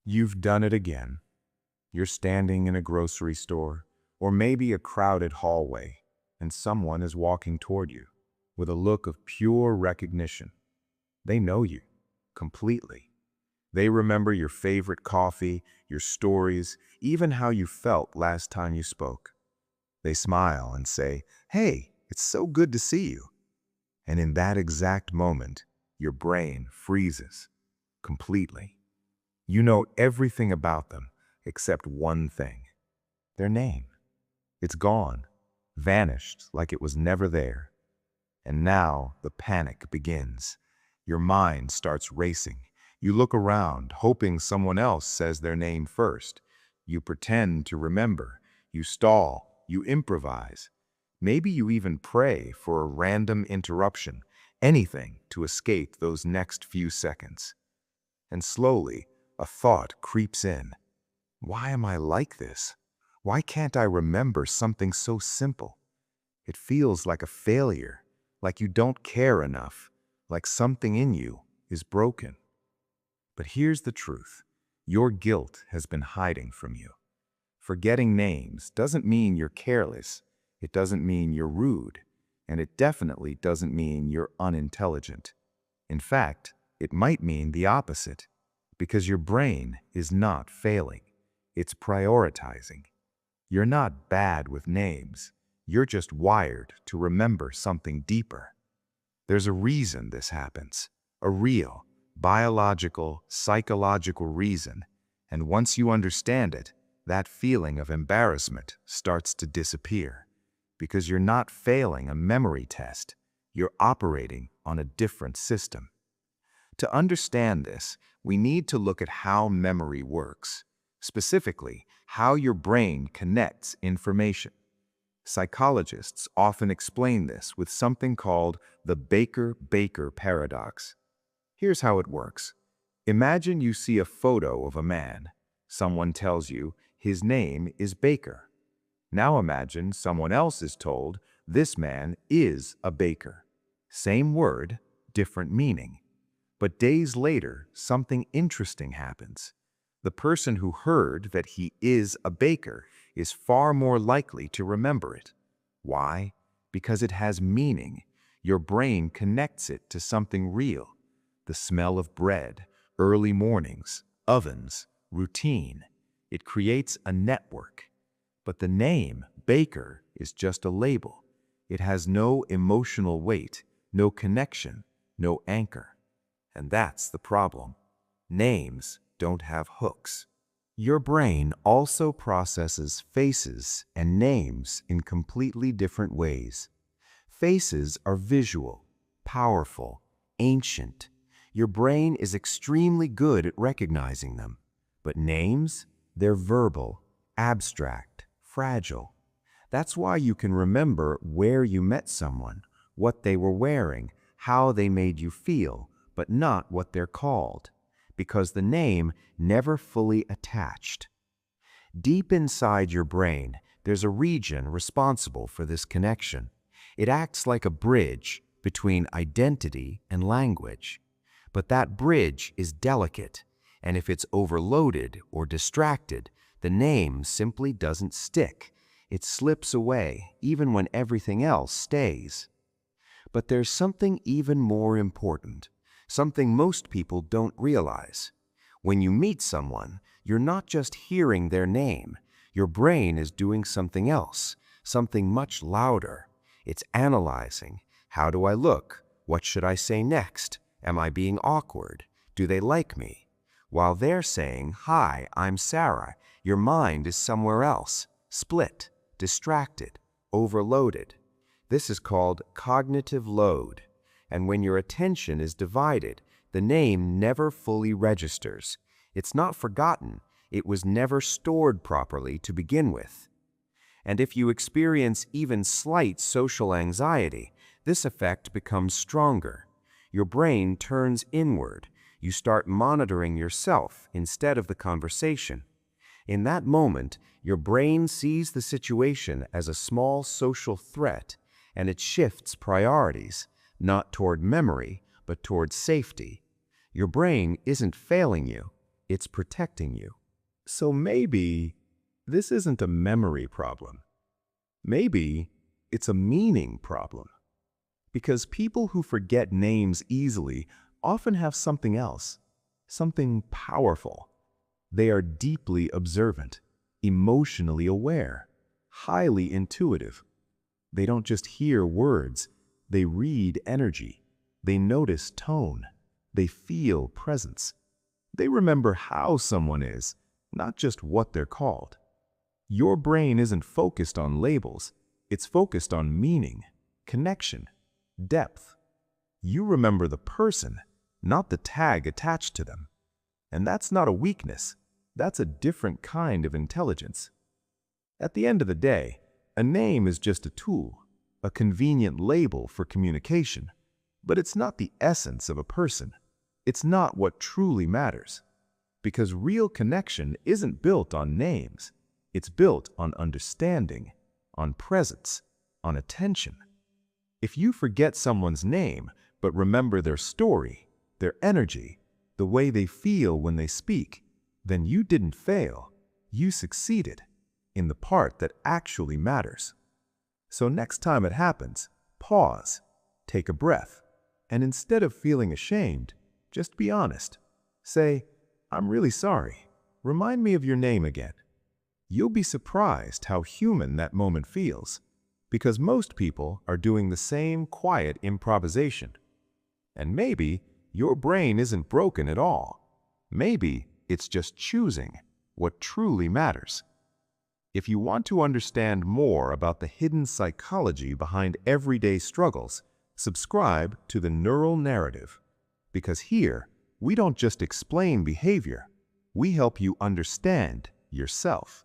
You've done it again. You're standing in a grocery store, or maybe a crowded hallway, and someone is walking toward you with a look of pure recognition. They know you completely. They remember your favorite coffee, your stories, even how you felt last time you spoke. They smile and say, "Hey, it's so good to see you." And in that exact moment, your brain freezes completely. You know everything about them except one thing: their name. It's gone, vanished like it was never there. And now the panic begins. Your mind starts racing. You look around, hoping someone else says their name first. You pretend to remember. You stall. You improvise. Maybe you even pray for a random interruption, anything to escape those next few seconds. And slowly, a thought creeps in. Why am I like this? Why can't I remember something so simple? It feels like a failure, like you don't care enough, like something in you is broken. But here's the truth. Your guilt has been hiding from you. Forgetting names doesn't mean you're careless. It doesn't mean you're rude. And it definitely doesn't mean you're unintelligent. In fact, it might mean the opposite, because your brain is not failing. It's prioritizing. You're not bad with names. You're just wired to remember something deeper. There's a reason this happens, a real, biological, psychological reason. And once you understand it, that feeling of embarrassment starts to disappear. Because you're not failing a memory test. You're operating on a different system. To understand this, we need to look at how memory works, specifically how your brain connects information. Psychologists often explain this with something called the Baker-Baker paradox. Here's how it works. Imagine you see a photo of a man. Someone tells you his name is Baker. Now imagine someone else is told this man is a baker. Same word, different meaning. But days later, something interesting happens. The person who heard that he is a baker is far more likely to remember it. Why? Because it has meaning. Your brain connects it to something real. The smell of bread, early mornings, ovens, routine. It creates a network. But the name, Baker, is just a label. It has no emotional weight, no connection, no anchor. And that's the problem. Names don't have hooks. Your brain also processes faces and names in completely different ways. Faces are visual, powerful, ancient. Your brain is extremely good at recognizing them. But names, they're verbal, abstract, fragile. That's why you can remember where you met someone, what they were wearing, how they made you feel, but not what they're called, because the name never fully attached. Deep inside your brain, there's a region responsible for this connection. It acts like a bridge between identity and language. But that bridge is delicate, and if it's overloaded or distracted, the name simply doesn't stick. It slips away, even when everything else stays. But there's something even more important, something most people don't realize. When you meet someone, you're not just hearing their name. Your brain is doing something else, something much louder. It's analyzing. How do I look? What should I say next? Am I being awkward? Do they like me? While they're saying, "Hi, I'm Sarah," your mind is somewhere else, split, distracted, overloaded. This is called cognitive load. And when your attention is divided, the name never fully registers. It's not forgotten. It was never stored properly to begin with. And if you experience even slight social anxiety, this effect becomes stronger. Your brain turns inward. You start monitoring yourself instead of the conversation. In that moment, your brain sees the situation as a small social threat, and it shifts priorities, not toward memory, but toward safety. Your brain isn't failing you. it's protecting you. So maybe this isn't a memory problem. Maybe it's a meaning problem. Because people who forget names easily often have something else, something powerful. They are deeply observant, emotionally aware, highly intuitive. They don't just hear words, they read energy. They notice tone. They feel presence. They remember how someone is, not just what they're called. Your brain isn't focused on labels, it's focused on meaning, connection, depth. You remember the person, not the tag attached to them. And that's not a weakness, that's a different kind of intelligence. At the end of the day, a name is just a tool, a convenient label for communication, but it's not the essence of a person. It's not what truly matters. Because real connection isn't built on names. It's built on understanding, on presence, on attention. If you forget someone's name, but remember their story, their energy, the way they feel when they speak, then you didn't fail. You succeeded in the part that actually matters. So next time it happens, pause, take a breath, and instead of feeling ashamed, just be honest. Say, "I'm really sorry. Remind me of your name again." You'll be surprised how human that moment feels, because most people are doing the same quiet improvisation. And maybe your brain isn't broken at all. Maybe it's just choosing what truly matters. If you want to understand more about the hidden psychology behind everyday struggles, subscribe to The Neural Narrative. Because here, we don't just explain behavior, we help you understand yourself.